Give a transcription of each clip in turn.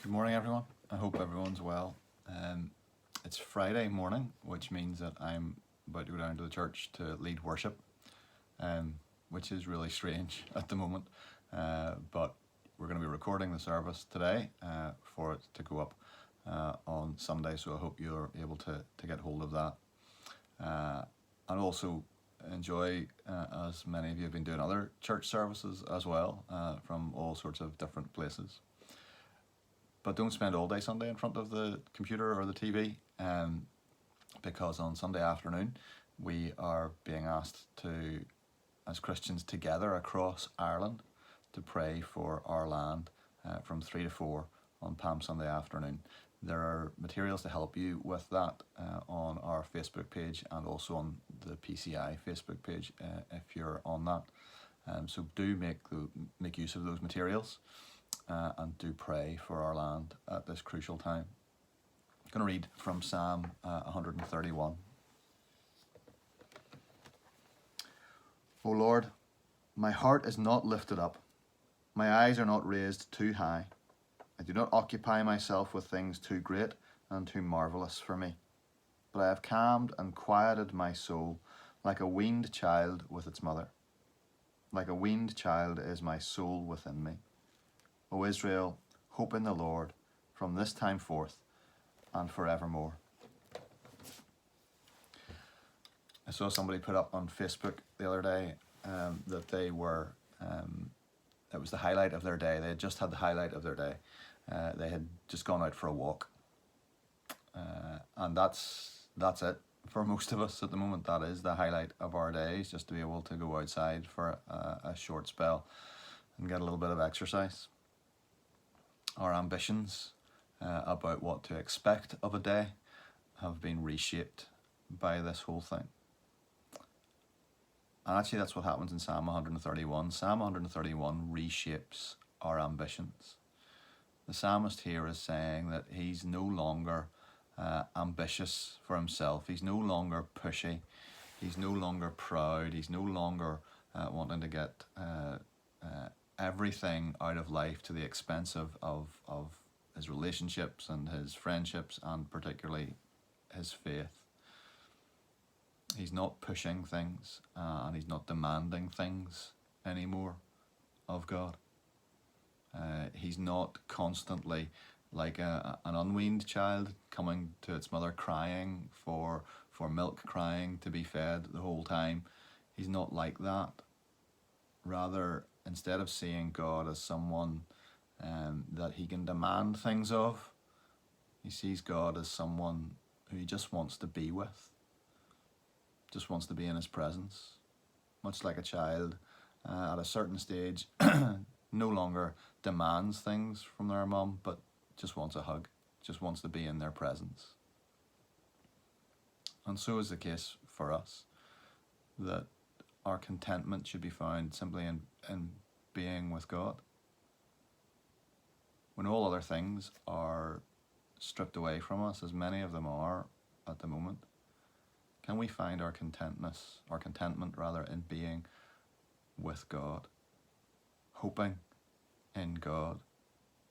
Good morning, everyone. I hope everyone's well. It's Friday morning, which means that I'm about to go down to the church to lead worship, which is really strange at the moment. But we're going to be recording the service today for it to go up on Sunday, so I hope you're able to get hold of that. And also enjoy, as many of you have been doing other church services as well, from all sorts of different places. But don't spend all day Sunday in front of the computer or the TV, because on Sunday afternoon we are being asked to, as Christians together across Ireland, to pray for our land from 3 to 4 on Palm Sunday afternoon. There are materials to help you with that on our Facebook page and also on the PCI Facebook page if you're on that. So do make use of those materials. And do pray for our land at this crucial time. I'm going to read from Psalm 131. O Lord, my heart is not lifted up, my eyes are not raised too high. I do not occupy myself with things too great and too marvellous for me, but I have calmed and quieted my soul like a weaned child with its mother. Like a weaned child is my soul within me. O Israel, hope in the Lord from this time forth and forevermore. I saw somebody put up on Facebook the other day that they were, it was the highlight of their day. They had just had the highlight of their day. They had just gone out for a walk. And that's it for most of us at the moment. That is the highlight of our days, just to be able to go outside for a short spell and get a little bit of exercise. Our ambitions about what to expect of a day have been reshaped by this whole thing. And actually that's what happens in Psalm 131. Psalm 131 reshapes our ambitions. The psalmist here is saying that he's no longer ambitious for himself. He's no longer pushy. He's no longer proud. He's no longer wanting to get everything out of life to the expense of his relationships and his friendships and particularly his faith. He's not pushing things and he's not demanding things anymore of God. He's not constantly like an unweaned child coming to its mother crying for milk, crying to be fed the whole time. He's not like that. Rather, instead of seeing God as someone that he can demand things of, he sees God as someone who he just wants to be with, just wants to be in his presence. Much like a child at a certain stage no longer demands things from their mom, but just wants a hug, just wants to be in their presence. And so is the case for us, that our contentment should be found simply in being with God. When all other things are stripped away from us, as many of them are at the moment, can we find our contentment in being with God, hoping in God,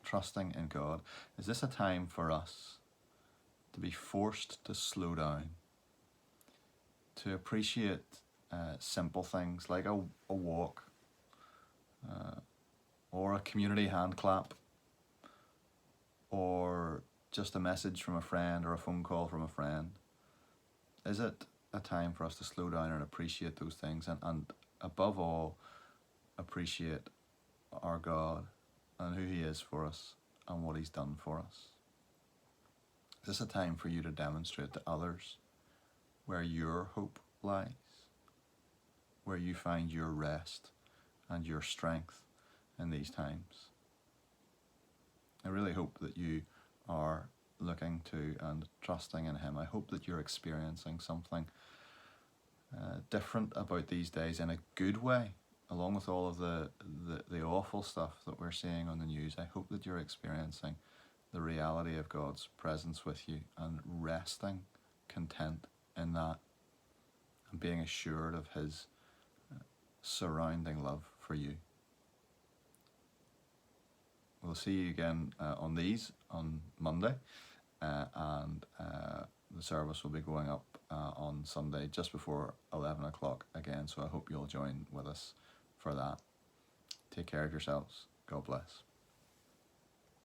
trusting in God? Is this a time for us to be forced to slow down, to appreciate simple things like a walk or a community hand clap or just a message from a friend or a phone call from a friend? Is it a time for us to slow down and appreciate those things and above all appreciate our God and who he is for us and what he's done for us? Is this a time for you to demonstrate to others where your hope lies, where you find your rest and your strength in these times? I really hope that you are looking to and trusting in him. I hope that you're experiencing something different about these days in a good way, along with all of the awful stuff that we're seeing on the news. I hope that you're experiencing the reality of God's presence with you and resting content in that and being assured of his surrounding love for you. Will we'll see you again on these on Monday, and the service will be going up on Sunday just before 11 o'clock again. So I hope you'll join with us for that. Take care of yourselves. God bless.